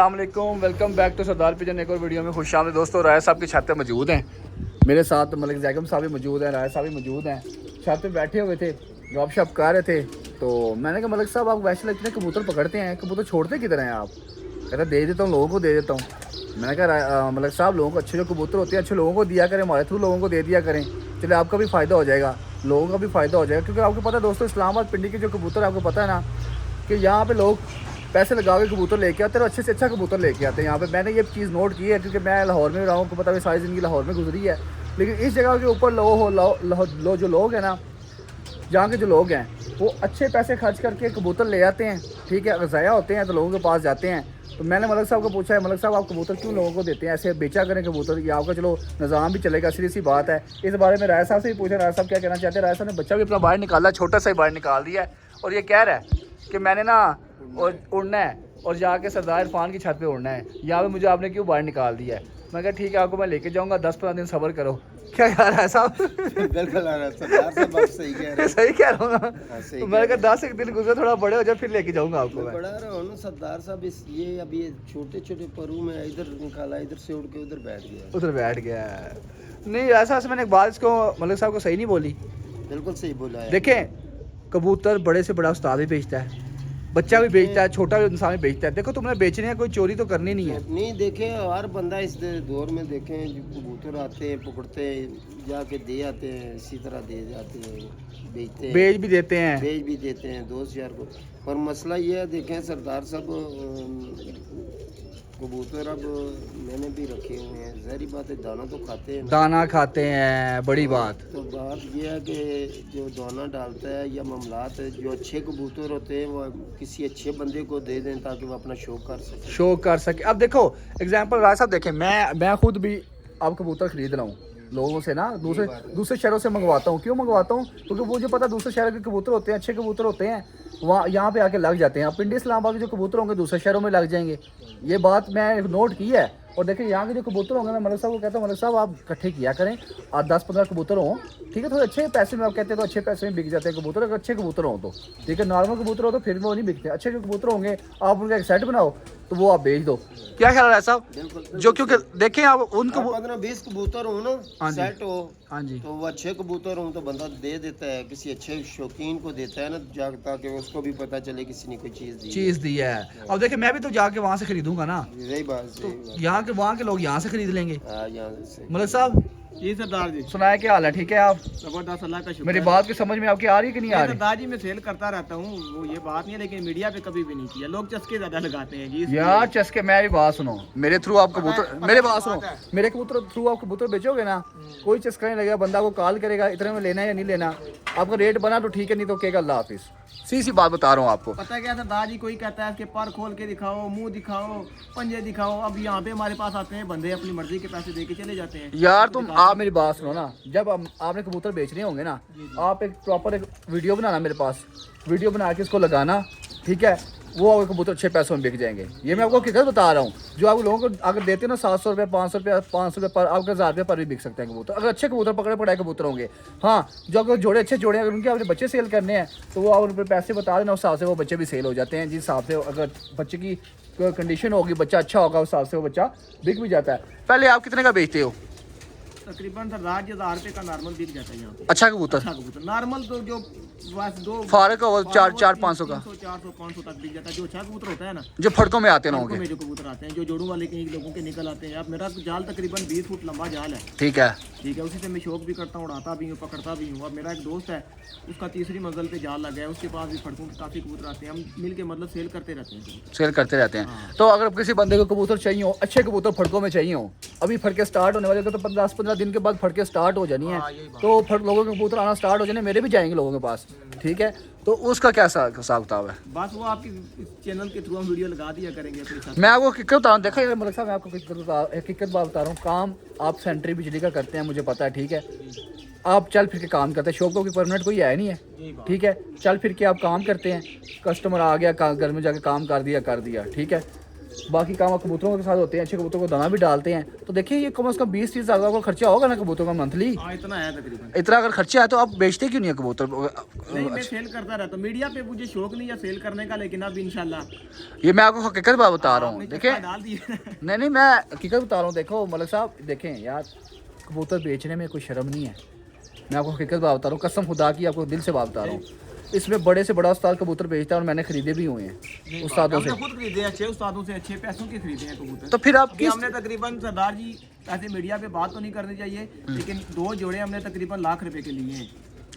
अस्सलाम वालेकुम, welcome back to Sardar Pigeon. एक और वीडियो में खुश आमदीद दोस्तों। राय साहब की छत पे मौजूद हैं, मेरे साथ मलिक जैकम साहब भी मौजूद हैं, राय साहब भी मौजूद हैं। छत पे बैठे हुए थे, गप शप कर रहे थे, तो मैंने कहा मलिक साहब आप वैसे इतने कबूतर पकड़ते हैं, कबूतर छोड़ते किधर हैं आप? कहते दे देता हूँ, लोगों को दे देता हूँ। मैंने कहा मलिक साहब लोगों को अच्छे जो कबूतर होते हैं अच्छे लोगों को दिया करें, हमारे थ्रू लोगों को दे दिया करें, चलिए आपका भी फ़ायदा हो जाएगा, लोगों का भी फ़ायदा हो जाएगा। क्योंकि आपको पता है दोस्तों, इस्लामाबाद पिंडी के जो कबूतर आपको पता है ना कि यहाँ पे लोग पैसे लगा के कबूतर लेके आते हैं और अच्छे से अच्छा कबूतर लेके आते हैं यहाँ पे। मैंने ये चीज़ नोट की है क्योंकि मैं लाहौर में रहा हूँ, पता है सारी ज़िंदगी लाहौर में गुजरी है। लेकिन इस जगह के ऊपर जो लोग हैं ना, जहाँ के जो लोग हैं वो अच्छे पैसे खर्च करके कबूतर ले आते हैं, ठीक है। अगर ज़ाया होते हैं तो लोगों के पास जाते हैं। तो मैंने मलिक साहब को पूछा है, मलिक साहब आप कबूतर क्यों लोगों को देते हैं, ऐसे बेचा करें कबूतर, ये आपका चलो निज़ाम भी चलेगा, सीधी सी बात है। इस बारे में राय साहब से भी पूछा, राय साहब क्या कहना चाहते हैं। राय साहब ने बच्चा भी अपना बाहर निकाला, छोटा सा ही बाहर निकाल दिया है, और ये कह रहा है कि मैंने ना और उड़ना है और जाके सरदार इरफान की छत पे उड़ना है, यहाँ पे मुझे आपने क्यों बाहर निकाल दिया है। मैं कहा ठीक है, आपको मैं लेके जाऊँगा, 10-15 दिन सब्र करो। क्या यार है साहब? बिल्कुल सरदार साहब आप सही कह रहे हैं। सही कह रहा हूँ ना। सही तो मैंने कहा 10 एक दिन गुजरे, थोड़ा बड़े हो जाए फिर लेके जाऊँगा आपको मैं। बड़ा रहा हूँ ना सरदार साहब, इस ये अभी छोटे छोटे परू में इधर निकाला, इधर से उड़ के उधर बैठ गया। उधर बैठ गया नहीं, ऐसा मैंने एक बात इसको मलिक साहब को सही नहीं बोली। बिल्कुल सही बोला है। देखें, कबूतर बड़े से बड़ा उस्ताद भी बेचता है, बच्चा भी बेचता है, छोटा भी इंसान भी बेचता है। देखो तुमने बेचने है, कोई चोरी तो करनी नहीं है। नहीं देखे हर बंदा इस दौर में देखें, जो कबूतर आते हैं पकड़ते हैं, जाके दे आते हैं, इसी तरह दे जाते हैं, बेचते हैं, बेच भी देते हैं, बेच भी देते हैं दोस्त यार को। पर मसला ये है, देखें सरदार साहब कबूतर अब मैंने भी रखे हुए हैं, ज़ाहिर बात है दाना तो खाते हैं, दाना खाते हैं, बड़ी बात। तो बात यह है कि जो दाना डालता है या मामलात है, जो अच्छे कबूतर होते हैं वो किसी अच्छे बंदे को दे दें ताकि वो अपना शौक कर सके, अब देखो एग्जांपल राय साहब देखें, मैं खुद भी अब कबूतर खरीद रहा हूँ लोगों से ना, दूसरे शहरों से मंगवाता हूँ। क्यों मंगवाता हूँ? क्योंकि मुझे पता दूसरे शहरों के कबूतर होते हैं, अच्छे कबूतर होते हैं, वहाँ यहाँ पे आके लग जाते हैं। अब पिंडी इस्लामाबाद के जो कबूतर होंगे दूसरे शहरों में लग जाएंगे, ये बात मैं नोट की है। और देखिए यहाँ के जो कबूतर होंगे, मैं मलिक साहब को कहता हूँ, मलिक साहब आप इकट्ठे किया करें, आप 10-15 कबूतर हों, ठीक है, थोड़े अच्छे पैसे में आप कहते हैं तो अच्छे पैसे में बिक जाते हैं कबूतर। अगर अच्छे कबूतर हों तो ठीक है, नॉर्मल कबूतर हो तो फिर वो नहीं बिकते। अच्छे जो कबूतर होंगे आप उनका एक सेट बनाओ तो वो आप बेच दो। क्या ख्याल है साहब? जो क्योंकि देखें आप उनको 15-20 कबूतर हो ना, सेट हो, हाँ जी, तो वो अच्छे कबूतर हो तो बंदा दे देता है, किसी अच्छे शौकीन को देता है ना, ताकि उसको भी पता चले किसी ने कोई चीज़ दी है। अब देखिए मैं भी तो जाके वहाँ से खरीदूंगा ना, यही बात तो यहाँ के वहाँ के लोग यहाँ से खरीद लेंगे। यहाँ से मलिक साहब जी सरदार जी, सुनाए क्या हाल है? ठीक है आप? जबरदस्त, अल्लाह का शुक्र। मेरी बात की समझ में आपकी आ रही है कि नहीं आ रही? सरदार जी मैं सेल करता रहता हूँ, वो ये बात नहीं है, लेकिन मीडिया पे कभी भी नहीं किया, लोग चस्के ज्यादा लगाते हैं जी। यार चस्के, मेरी बात सुनो, मेरे थ्रू आप कबूतर, मेरे बात सुनो, मेरे कबूतर थ्रू आप कबूतर बेचोगे ना, कोई चस्का नहीं लगेगा, बंदा को कॉल करेगा इतने में लेना है या नहीं लेना, आपका रेट बना तो ठीक है, नहीं तो कहेगा अल्लाह हाफिज। सी बात बता रहा हूँ आपको। पता क्या सरदार जी, कोई कहता है कि पर खोल के दिखाओ, मुंह दिखाओ, पंजे दिखाओ। अब यहाँ पे हमारे पास आते हैं बंदे, अपनी मर्जी के पैसे दे के चले जाते हैं। यार तुम आप मेरी बात सुनो ना, जब आपने कबूतर बेचने होंगे ना, आप एक प्रॉपर एक वीडियो बनाना, मेरे पास वीडियो बना के इसको लगाना, ठीक है, वो आपके कबूतर अच्छे पैसों में बिक जाएंगे। ये मैं आपको हकीकत बता रहा हूँ। जो आप लोगों को अगर देते हैं ना 700 रुपये, 500 रुपये पर, आपके 1000 रुपये पर भी बिक सकते हैं कबूतर, अगर अच्छे कबूतर पकड़े पड़ाए कबूतर होंगे। हाँ, जो अगर जोड़े अच्छे जोड़े, अगर उनके आपने बच्चे सेल करने हैं तो वो आप उन पर पैसे बता देना, उस हिसाब से वो बच्चे भी सेल हो जाते हैं। जिस हिसाब से अगर बच्चे की कंडीशन होगी, बच्चा अच्छा होगा, उस हिसाब से वो बच्चा बिक भी जाता है। पहले आप कितने का बेचते हो? तकरीबन सरदार जी 1000 रुपये का नॉर्मल बिक जाता है यहाँ पे। अच्छा कबूतर? अच्छा कबूतर नॉर्मल तो जो बस दो फारक हो 400-500 का, 400-500 तक बिक जाता है। जो अच्छा कबूतर होता है ना, जो फड़कों में आते ना फड़कों होंगे, में जो कबूतर आते हैं, जो जोड़ों वाले कहीं लोगों के निकल आते हैं। अब मेरा जाल तकरीबन 20 फुट लंबा जाल है, ठीक है, ठीक है, उसी से मैं शौक भी करता हूँ, उड़ाता भी हूँ, पकड़ता भी हूँ। अब मेरा एक दोस्त है, उसका तीसरी मंजिल पे जाल लगा है, उसके पास भी फड़कों के काफ़ी कबूतर आते हैं, हम मिल के मतलब सेल करते रहते हैं, सेल करते रहते हैं। तो अगर किसी बंदे को कबूतर चाहिए हो, अच्छे कबूतर फड़कों में चाहिए हो, अभी फड़के स्टार्ट होने वाले, तो 10-15 दिन के बाद फड़के स्टार्ट हो जानी है, तो लोगों के कबूतर आना स्टार्ट हो जाने, मेरे भी जाएंगे लोगों के पास, ठीक है। तो उसका क्या हिसाब किताब है? बस वो आपकी चैनल के थ्रू हम वीडियो लगा दिया करेंगे अपने साथ। मैं आपको हकीकत बता रहा हूँ, देखा मलिक साहब, मैं आपको हकीकत बात बता रहा हूँ। काम आप सेंट्री बिजली का करते हैं, मुझे पता है, ठीक है, आप चल फिर के काम करते हैं, शौक को परमानेंट कोई है नहीं है, ठीक है, चल फिर के आप काम करते हैं, कस्टमर आ गया, घर में जाके काम कर दिया, ठीक है। बाकी काम कबूतरों के साथ होते हैं, अच्छे कबूतरों को दाना भी डालते हैं। तो देखिए ये कम से कम 20-30 हज़ार का खर्चा होगा ना कबूतरों का मंथली। हाँ इतना है तकरीबन। इतना अगर खर्चा है तो आप बेचते क्यों नहीं है कबूतर? नहीं मैं सेल करता रहता हूँ, मीडिया पे मुझे शौक नहीं है सेल करने का, लेकिन अब इंशाल्लाह ये मैं आपको हकीकत बात बता रहा हूँ। देखिए डाल दिए। नहीं मैं हकीकत बता रहा हूँ। देखो मलिक साहब देखें यार, कबूतर बेचने में कोई शर्म नहीं है। मैं आपको हकीकत बात बता रहा हूँ, कसम खुदा की आपको दिल से बात बता रहा हूँ। इसमें बड़े से बड़ा उस्ताद कबूतर बेचता है और मैंने खरीदे भी हुए हैं उस्तादों से। खुद खरीदे अच्छे उस्तादों से, अच्छे पैसों के खरीदे हैं कबूतर। तो फिर आप अभी हमने तकरीबन सरदार जी ऐसे मीडिया पे बात तो नहीं करनी चाहिए, लेकिन 2 जोड़े हमने तकरीबन लाख रुपए के लिए हैं।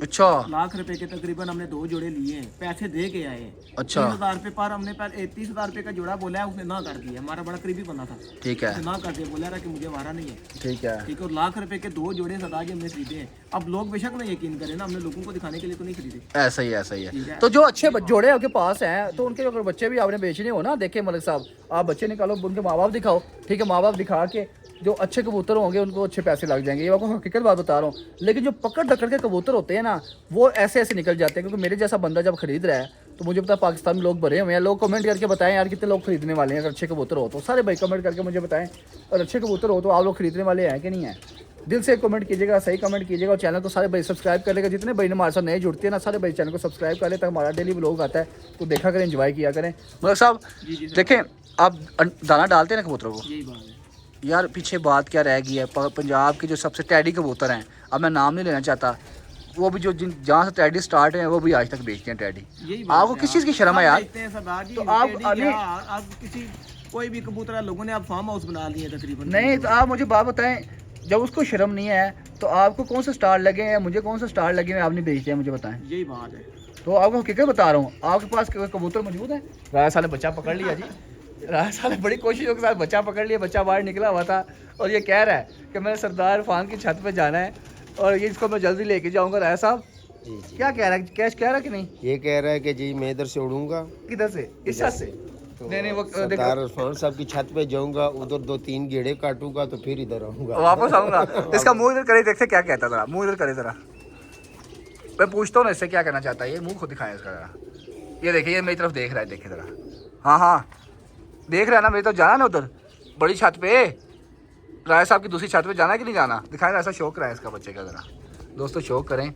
अच्छा लाख रुपए के तकरीबन हमने 2 जोड़े लिए हैं, पैसे दे के आए हैं। अच्छा 30,000 रुपए पर हमने 30,000 रुपए का जोड़ा बोला है, उसने ना कर दिया। हमारा बड़ा करीबी बंदा था, ठीक है उसने ना कर दिया, बोला रहा कि मुझे वारा नहीं है। ठीक है। ठीक है, और लाख रुपए के 2 जोड़े सरदार जी हमने खरीदे हैं। अब लोग बेशक ना यकीन करें ना, हमने लोगों को दिखाने के लिए तो नहीं खरीदे। ऐसा ही है। तो जो अच्छे जोड़े आपके पास हैं तो उनके अगर बच्चे भी आपने बेचने हो ना, देखिए मलिक साहब आप बच्चे निकालो, उनके माँ बाप दिखाओ। ठीक है, माँ बाप दिखा के जो अच्छे कबूतर होंगे उनको अच्छे पैसे लग जाएंगे। ये आपको हकीकत बात बता रहा हूँ। लेकिन जो पकड़ धकड़ के कबूतर होते हैं ना, वो ऐसे ऐसे निकल जाते हैं। क्योंकि मेरे जैसा बंदा जब खरीद रहा है तो मुझे पता है पाकिस्तान में लोग भरे हुए हैं। लोग कमेंट करके बताएं यार कितने लोग खरीदने वाले हैं। अगर अच्छे कबूतर हो तो सारे भाई कमेंट करके मुझे बताएं, और अच्छे कबूतर हो तो आप लोग खरीदने वाले हैं कि नहीं है। दिल से कमेंट कीजिएगा, सही कमेंट कीजिएगा, और चैनल को सारे भाई सब्सक्राइब कर लेगा। जितने भाई हमारे साथ नए जुड़ते हैं ना, सारे भाई चैनल को सब्सक्राइब कर लेते हैं। हमारा डेली व्लॉग आता है तो देखा करें, एंजॉय किया करें। मतलब साहब देखें आप दाना डालते हैं ना कबूतरों को, यही बात है यार पीछे बात क्या रह गई है। पंजाब के जो सबसे टैडी कबूतर हैं, अब मैं नाम नहीं लेना चाहता, वो भी जो जहाँ से टैडी स्टार्ट है वो भी आज तक बेचते हैं टैडी। आपको किस चीज़ की शर्म है यार? तो आप किसी कोई भी कबूतर लोगों ने आप फार्म हाउस बना लिए तकरीबन। नहीं तो आप मुझे बात बताएं, जब उसको शर्म नहीं है तो आपको कौन से स्टार लगे हैं, मुझे कौन से स्टार लगे हैं, आप नहीं बेचते हैं, मुझे बताएं। यही बात है। तो आपको हकीकत बता रहा हूँ, आपके पास कबूतर मौजूद है। राजा साहब ने बच्चा पकड़ लिया जी, राजा साहब ने बड़ी कोशिशों के साथ बच्चा पकड़ लिया। बच्चा बाहर निकला हुआ था और ये कह रहा है कि मैंने सरदार फान की छत पे जाना है और ये इसको मैं जल्दी लेके जाऊंगा। राजा साहब क्या कह रहा है, कैश कह रहा है कि नहीं? ये कह रहा है कि जी मैं इधर से उड़ूंगा। किधर से? इस छत से? तो नहीं वो सरदार इरफान साहब की छत पे जाऊंगा, उधर 2-3 गेड़े काटूंगा तो फिर इधर आऊंगा, वापस आऊंगा। इसका मुंह इधर करे, देखते क्या कहता था। मुंह इधर करे जरा, मैं पूछता हूँ ना इससे क्या कहना चाहता है। ये मुंह खुद दिखाए इसका जरा। ये देखिए, ये मेरी तरफ देख रहा है, देखिए जरा। हाँ हाँ देख रहा है ना, मेरी तरफ जाना ना उधर बड़ी छत पे, राय साहब की दूसरी छत पे जाना है कि नहीं जाना? दिखाए, ऐसा शौक रहा है इसका बच्चे का। जरा दोस्तों शौक करें,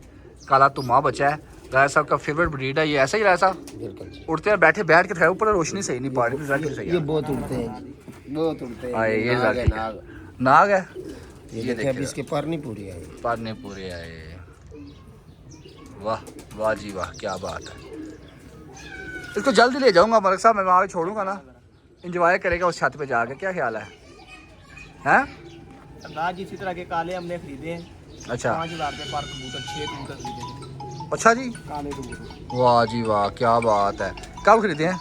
काला तुमा बच्चा है, राय साहब का फेवरेट ब्रीड है ये। ऐसा ही राय साहब बिल्कुल उड़ते हैं, बैठ के थे ऊपर, रोशनी सही नहीं पा रही। ये बहुत उड़ते हैं, बहुत उड़ते हैं। ये नाग है, नाग नाग है। ये देखिए अभी इसके पर नहीं पूरी आई, पर नहीं पूरे आए। वाह वाह जी वाह, क्या बात है। इसको जल्दी ले जाऊंगा मलिक साहब, मैं वहाँ पे छोड़ूंगा ना, इंजॉय करेगा उस छत पे जाके। क्या ख्याल है हैं? सरदार जी इसी तरह के काले हमने खरीदे हैं। अच्छा 5,000 रुपए पर कबूतर, 6 कबूतर खरीदे। अच्छा जी, काले कबूतर। वाह जी वाह, क्या बात है। कब खरीदे हैं?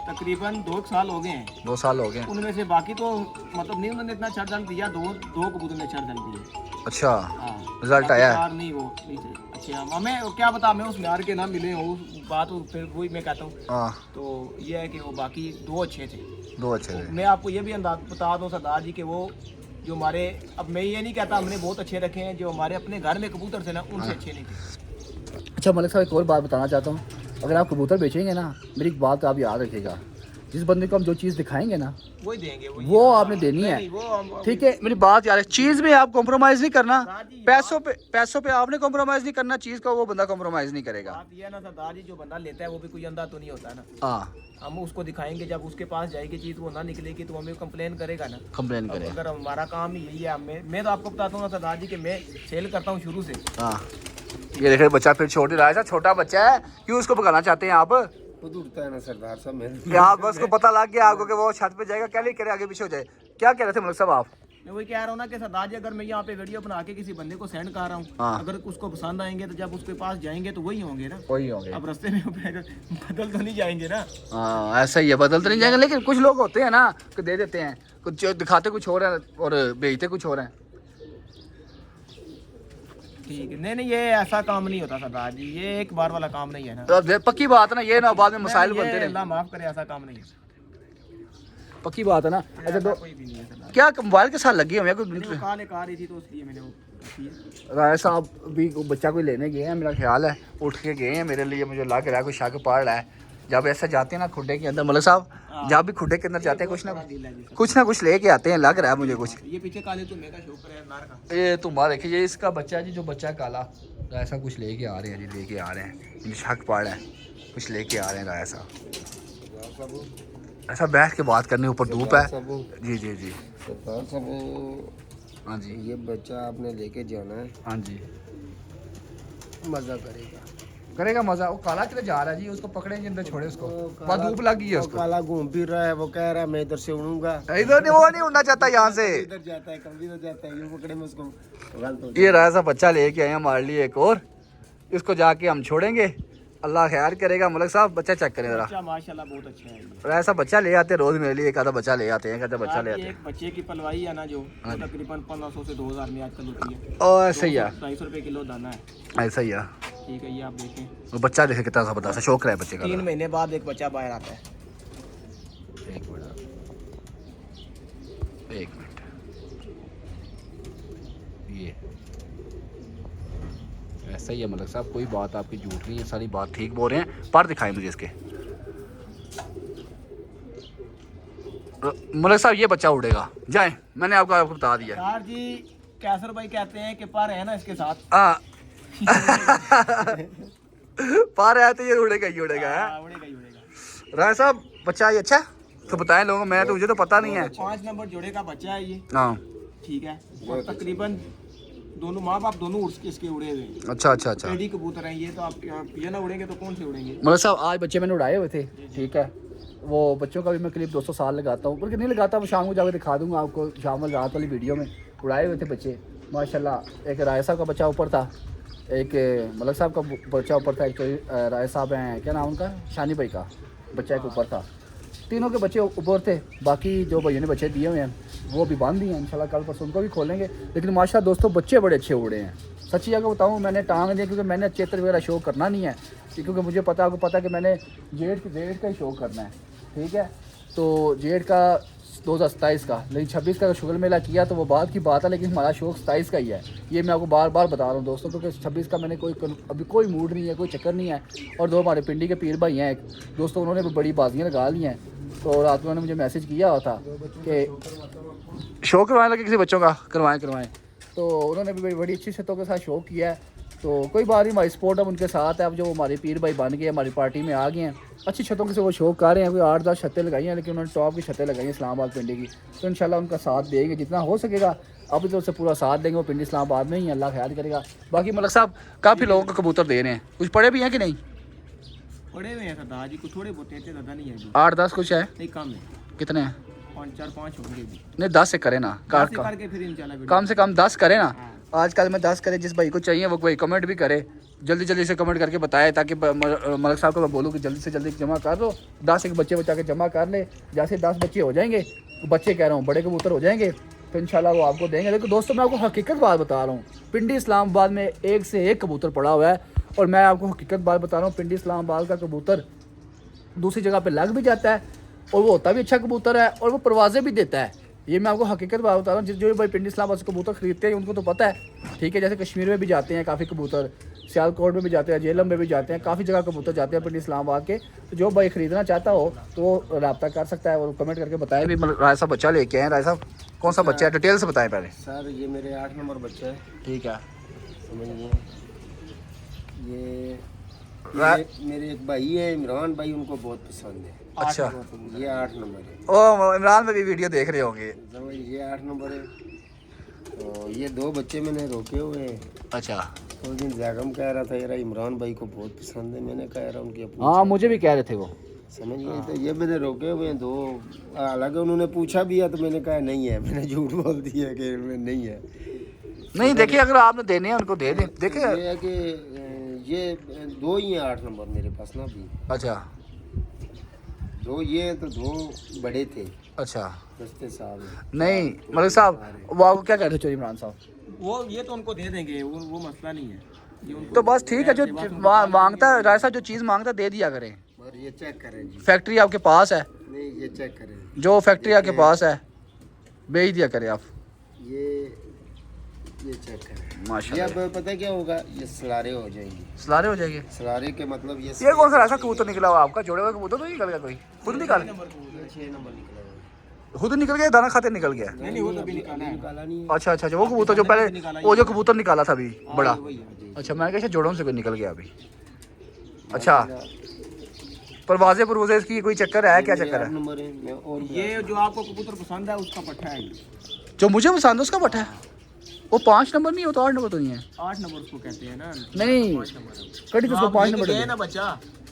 तकरीबन 2 साल हो गए हैं। 2 साल हो गए। उनमें से बाकी तो मतलब नहीं उन्होंने इतना छड़ डाल दिया, दो कबूतर ने छड़ डाल दिए। अच्छा हाँ रिजल्ट आया है? यार नहीं वो नहीं थे अच्छे। हमें क्या बता, हमें उस म्यार के ना मिले हो बात, फिर वही मैं कहता हूँ। हाँ तो ये है कि वो बाकी 2 अच्छे थे। 2 अच्छे थे। मैं आपको ये भी अंदाज बता दूं सरदार जी कि वो जो हमारे, अब मैं ये नहीं कहता हमने बहुत अच्छे रखे हैं, जो हमारे अपने घर में कबूतर थे ना उनसे अच्छे नहीं थे। अच्छा मलिक साहब एक और बात बताना चाहता हूँ, अगर आप कबूतर बेचेंगे ना, मेरी एक बात आप याद रखिएगा, जिस बंदे को हम जो चीज़ दिखाएंगे ना वही देंगे, वो आपने देनी है। ठीक है, मेरी बात यार है, चीज़ में आप कॉम्प्रोमाइज़ नहीं करना, पैसों पे आपने कॉम्प्रोमाइज़ नहीं करना, चीज़ का वो बंदा कॉम्प्रोमाइज़ नहीं करेगा। बात ये है ना सरदार जी, जो बंदा लेता है वो भी कोई अंधा तो नहीं होता ना। हाँ हम उसको दिखाएंगे, जब उसके पास जाएगी चीज़ वो ना निकलेगी तो हमें कंप्लेन करेगा ना। कंप्लेन करेगा। अगर हमारा काम ही यही है, मैं तो आपको बताता हूँ ना सरदार जी कि मैं सेल करता हूँ शुरू से। हाँ ये देखिए बच्चा फिर छोड़ रहा है, छोटा बच्चा है, क्यों उसको भगाना चाहते हैं आप? खुद उड़ता है ना सरदार साहब। मैं क्या बस को पता लग गया आपको कि वो छत पे जाएगा, क्या नहीं करे, आगे पीछे हो जाए। क्या कह रहे थे मलिक साहब आप? मैं वही कह रहा हूँ ना कि सरदार जी अगर मैं यहाँ पे वीडियो बना के किसी बंदे को सेंड कर रहा हूँ, हाँ। अगर उसको पसंद आएंगे तो जब उसके पास जाएंगे तो वही होंगे ना, वही होंगे। अब रास्ते में बदल तो नहीं जाएंगे ना। हाँ ऐसा ही है, बदल तो नहीं जाएंगे, लेकिन कुछ लोग होते हैं ना कि दे देते हैं, कुछ दिखाते कुछ और है और बेचते कुछ और है। ठीक है, नहीं ये ऐसा काम नहीं होता सरदार जी, ये एक बार वाला काम नहीं है ना। तो पक्की बात है ना, ये ना बाद में मसाइल बनते रहे। अल्लाह माफ करे, ऐसा काम नहीं है, पक्की बात है ना। अच्छा तो कोई भी नहीं है सरदार। क्या मोबाइल के साथ लगी हुई है कुछ? काले कार रही थी तो इसलिए मैंने वो रखी है। राय साहब भी बच्चा कोई लेने गए हैं, मेरा ख्याल है उठ के गए हैं, मेरे लिए मुझे लग रहा है कोई शक पड़ रहा है। जब ऐसे जाते हैं ना खुड्डे के अंदर, मलिक साहब जब भी खुड्डे के अंदर जाते हैं कुछ ना कुछ लेके आते हैं, लग रहा है मुझे कुछ। ये पीछे काले तुम्हें का शौक है नार का, ये तुम्हारा देखिए, ये इसका बच्चा है जी, जो बच्चा काला, ऐसा कुछ लेके आ रहे हैं जी, लेके आ रहे हैं, मुझे शक पड़ रहा है कुछ लेके आ रहे हैं ऐसा। ऐसा बैठ के बात करने ऊपर धूप है। जी जी जी सरदार साहब, हाँ जी, ये बच्चा आपने लेके जाना है, हाँ जी, मजा करेगा। करेगा मजा। वो काला किधर जा रहा है जी, उसको पकड़ेंगे अंदर छोड़े उसको, बहुत धूप लग गई है उसको। काला घूम फिर रहा है, वो कह रहा है मैं इधर से उड़ूंगा। इधर नहीं, वो नहीं उड़ना चाहता यहाँ से, इधर जाता है, कभी इधर जाता है, ये पकड़े में उसको गलत हो ये रहा सा बच्चा लेके आए हमारे लिए एक और, इसको जाके हम छोड़ेंगे, अल्लाह खैर करेगा। मलिक साहब बच्चा चेक करें जरा, बच्चा माशाल्लाह बहुत अच्छा है। और ऐसा बच्चा ले आते हैं रोज, मेरे लिए एक आधा बच्चा ले आते हैं, एक आधा बच्चा ले आते हैं। एक बच्चे की पलवाई है ना जो तकरीबन 1500 से 2000 में आजकल होती है। और सही है, 250 रुपए किलो दाना है। ऐसा ही है। ठीक है, ये आप देखें, वो बच्चा देखे कितना जबरदस्त शौक रहा है बच्चे का। 3 महीने बाद एक बच्चा बाहर आता है। एक मिनट, एक मिनट, ये ऐसा ही है मलिक साहब, कोई बात आपकी झूठ नहीं है, सारी बात ठीक बोल रहे हैं। पर दिखाएं मुझे इसके। मलिक साहब ये बच्चा उड़ेगा, जाए, मैंने आपको बता दिया। यार जी कैसर भाई कहते हैं कि पर है ना इसके साथ, हाँ पर है तो ये उड़ेगा ही उड़ेगा है। उड़ेगा ही उड़ेगा। राय साहब बच्चा ये अच्छा तो बताएं लोगों, मैं तो मुझे तो पता नहीं है। 5 नंबर जोड़े का बच्चा है ये। हाँ ठीक है, और तकरीबन दोनों माँ बाप दोनों इसके उड़े हुए हैं। अच्छा अच्छा अच्छा, पेडी कबूतर हैं ये, तो आप ये ना उड़ेंगे तो कौन से उड़ेंगे। मतलब साहब आज बच्चे मैंने उड़ाए हुए थे, ठीक है, वो बच्चों का भी मैं करीब 200 साल लगाता हूँ, बल्कि नहीं लगाता, वो शाम को जाकर दिखा दूंगा आपको, शाम वाली रात वाली वीडियो में उड़ाए हुए थे बच्चे माशाल्लाह। एक राय साहब का बच्चा ऊपर था, एक मलिक साहब का बच्चा ऊपर था, एक राय साहब हैं, क्या नाम उनका, शानी भाई का बच्चा एक ऊपर था, तीनों के बच्चे ऊपर थे। बाकी जो भाइयों ने बच्चे दिए हुए हैं वो भी बांध दिए हैं, इंशाल्लाह कल परसों उनको भी खोलेंगे। लेकिन माशाल्लाह दोस्तों बच्चे बड़े अच्छे उड़े हैं, सच्ची अगर बताऊँ मैंने टांग दिया, क्योंकि मैंने चेतर वगैरह शो करना नहीं है, क्योंकि मुझे पता, आपको पता कि मैंने जेठ का ही शो करना है, ठीक है। तो जेठ का 2027 का, लेकिन 26 का शुगर मेला किया तो वो बात की बात है, लेकिन हमारा शौक 27 का ही है, ये मैं आपको बार बार बता रहा हूँ दोस्तों, क्योंकि 26 का मैंने अभी कोई मूड नहीं है, कोई चक्कर नहीं है। और दो हमारे पिंडी के पीर भाई हैं एक दोस्तों, उन्होंने भी बड़ी बाजियाँ लगा ली हैं, तो रात को उन्होंने मुझे मैसेज किया हुआ था कि शो करवाने लगे किसी बच्चों का, करवाएं, तो उन्होंने भी बड़ी अच्छी छतों के साथ शो किया है। तो कोई बात नहीं, हमारी सपोर्ट अब उनके साथ है। अब जो हमारे पीर भाई बन गए, हमारी पार्टी में आ गए हैं, अच्छी छतों के से वो शौक कर रहे हैं। कोई 8-10 छतें लगाई हैं, लेकिन उन्होंने टॉप की छतें लगाई हैं इस्लामाबाद पिंडी की, तो इंशाल्लाह उनका साथ देंगे जितना हो सकेगा, अभी तो उससे पूरा साथ देंगे। वो पिंडी इस्लामाबाद में ही, अल्लाह ख्याल करेगा। बाकी मलिक साहब काफ़ी लोगों को कबूतर दे रहे हैं, कुछ पड़े भी हैं कि नहीं? पड़े हुए हैं सरदार जी, कुछ थोड़े बहुत हैं, ज़्यादा नहीं है, 8-10 कुछ है, नहीं कम है, कितने हैं? 5 होंगे भी। नहीं 10 से करें ना, करके फिर इंशाल्लाह कम से कम 10 करें ना। आजकल में 10 करे, जिस भाई को चाहिए वो भाई कमेंट भी करे, जल्दी से कमेंट करके बताए, ताकि मलिक साहब को मैं बोलूँ कि जल्दी से जल्दी जमा कर दो, 10 एक बच्चे बचा के जमा कर ले। जैसे 10 बच्चे हो जाएंगे, बच्चे कह रहा हूँ बड़े कबूतर हो जाएंगे, तो इंशाल्लाह वो आपको देंगे। लेकिन दोस्तों मैं आपको हकीकत बात बता रहा हूँ, पिंडी इस्लामाबाद में एक से एक कबूतर पड़ा हुआ है, और मैं आपको हकीकत बात बता रहा हूँ, पिंडी इस्लामाबाद का कबूतर दूसरी जगह पे लग भी जाता है, और वो होता भी अच्छा कबूतर है, और वो परवाज़ें भी देता है। ये मैं आपको हकीकत बात बता रहा हूँ, जो भाई पिंडी इस्लामाबाद से कबूतर खरीदते हैं उनको तो पता है, ठीक है। जैसे कश्मीर में भी जाते हैं काफ़ी कबूतर, सियालकोट में भी जाते हैं, जेलम में भी जाते हैं, काफ़ी जगह कबूतर जाते हैं पिंडी इस्लामाबाद के। तो जो भाई ख़रीदना चाहता हो तो वो रब्ता कर सकता है, और कमेंट करके बताए भी। राय साहब बच्चा लेके आए, राय साहब कौन सा बच्चा है, डिटेल से बताएं पहले। सर ये मेरे 8 नंबर बच्चा है, ठीक है, समझिए। ये मेरे एक भाई है इमरान भाई, उनको बहुत पसंद है। अच्छा, ये 8 नंबर है। ओ इमरान में भी वीडियो देख रहे होंगे। ये 8 नंबर है। तो ये 2 बच्चे मैंने रोके हुए हैं। अच्छा, उस दिन जैगम कह रहा था यार इमरान भाई को बहुत पसंद है, मैंने कह रहा उनकी हाँ मुझे भी कह रहे थे वो, समझिए। तो ये मैंने रोके हुए हैं 2, हालांकि उन्होंने पूछा भी है तो मैंने कहा नहीं है, मैंने झूठ बोल दिया कि नहीं है। नहीं देखिए अगर आपने देने हैं उनको दे दें। देखिए ये है कि ये 2 ही हैं 8 नंबर मेरे पास ना अभी। अच्छा, 2 ये हैं, तो 2 बड़े थे। अच्छा, दस्ते साहब नहीं मलिक साहब वो आपको क्या कहते थे इमरान साहब? वो ये तो उनको दे देंगे, वो मसला नहीं है, ये उनको तो बस ठीक है, जो मांगता है राय साहब, जो चीज़ मांगता दे दिया करें। और ये चेक करें जी, फैक्ट्री आपके पास है, नहीं ये चेक करें, जो फैक्ट्री आपके पास है भेज दिया करें आप। ये ये चेक करें। ये माशाल्लाह। अब पता है क्या होगा, ये सलारे हो जाएंगे। सलारे हो जाएंगे। सलारे के मतलब ये कौन सा ऐसा कबूतर निकला हुआ आपका? जोड़े हुए कबूतर तो नहीं निकल गया कोई? खुद निकाल 6 नंबर निकला है। खुद निकल गया, दाना खाते निकल गया? नहीं वो तो अभी निकाला है। निकाला नहीं है। अच्छा अच्छा अच्छा, वो कबूतर जो पहले वो जो कबूतर निकाला था अभी बड़ा। वही है जी। अच्छा मैंने कहा जोड़ों से कोई निकल गया अभी। अच्छा परवाजे परवजे इसकी कोई चक्कर है? क्या चक्कर है? नंबर है मैं और ये जो आपको कबूतर पसंद है उसका पट्टा है ये। जो मुझे पसंद है उसका पट्टा है। वो 5 नंबर नहीं, वो तो 8 नंबर तो नहीं है। 8 नंबर उसको कहते हैं ना। नहीं 5 नंबर कड़ी तो उसको 5 नंबर है है ना बच्चा,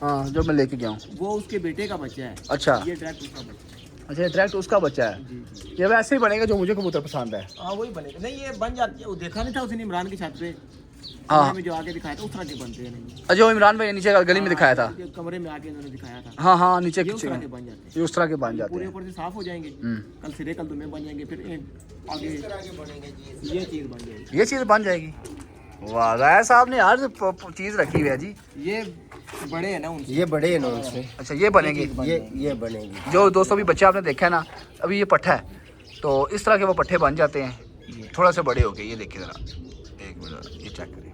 हाँ, जो मैं लेके गया हूँ। वो उसके बेटे का बच्चा है। अच्छा ये डायरेक्ट उसका बच्चा है। अच्छा डायरेक्ट उसका बच्चा है। जी जी। ये वैसे ही बनेगा जो मुझे कबूतर पसंद है। हाँ वही बनेगा। नहीं ये बन जाती है, वो देखा नहीं था उसने इमरान की छत पे हाँ। कमरे में जो आके दिखाया था उस तरह के बनते हैं। नहीं अच्छा वो इमरान भाई ने नीचे गली में दिखाया था। ये कमरे में आके इन्होंने दिखाया था। हाँ हाँ नीचे ये उस तरह के खींचे बन जाते हैं। ये उस तरह के बन जाते पूरे हैं। ऊपर से साफ हो जाएंगे। कल सिरे कल तुम्हें बन जाएंगे, फिर आगे बनेंगे जी। ये चीज बन जाएगी। ये चीज़ बन जाएगी। वाह राय साहब ने यार चीज़ रखी हुई है जी। ये बड़े हैं ना उनसे। ये बड़े हैं ना उनसे। अच्छा ये बनेगी। ये बनेगी। जो दोस्तों भी बच्चे आपने देखा है ना, अभी ये पट्ठा है तो इस तरह के वो पट्ठे बन जाते हैं थोड़ा से बड़े हो गए। ये देखिए ज़रा, एक मिनट ये चेक करें।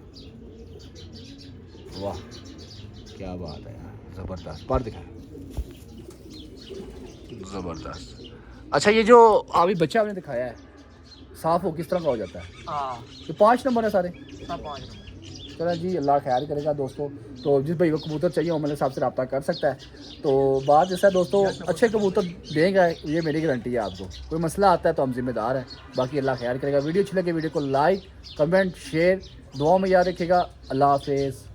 वाह क्या बात है यार, ज़बरदस्त। पर दिखाएं, ज़बरदस्त। अच्छा ये जो अभी बच्चा आपने दिखाया है साफ हो किस तरह का हो जाता है? हाँ ये 5 नंबर है सारे। सब 5 नंबर। चलो जी अल्लाह खैर करेगा दोस्तों। तो जिस भाई को कबूतर चाहिए वो मेरे साहब से रब्ता कर सकता है। तो बात जैसा है दोस्तों, अच्छे कबूतर देंगे ये मेरी गारंटी है आपको। कोई मसला आता है तो हम जिम्मेदार हैं। बाकी अल्लाह खैर करेगा। वीडियो अच्छी लगे वीडियो को लाइक कमेंट शेयर दुआ में याद रखिएगा। अल्लाह हाफिज़।